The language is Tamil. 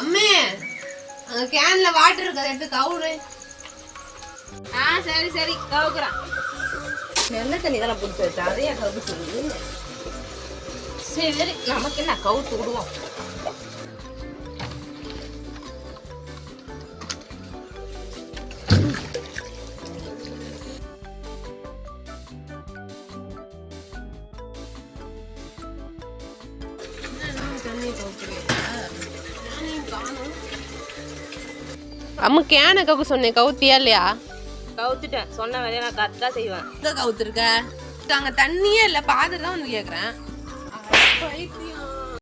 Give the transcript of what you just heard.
அம்மே அங்க கேன்ல வாட்டர் இருக்கு, அதை எடுத்து கவுரு. சரி சரி கவுக்குறான். நல்ல தண்ணி தானே பிடிச்சி வச்சா, அதையே கவுக்கு சொல்லுது. சரி நமக்கு என்ன கவுத்து விடுவோம். அம்மா கேனை கவுக்க சொன்னேன், கவுத்தியா இல்லையா? கவுத்துட்டேன், சொன்ன வேலையை நான் கரெக்டாக செய்வேன். கவுத்துருக்க அங்க தண்ணியே இல்லை, பாத்திரம் தான் வந்து கேட்குறேன்.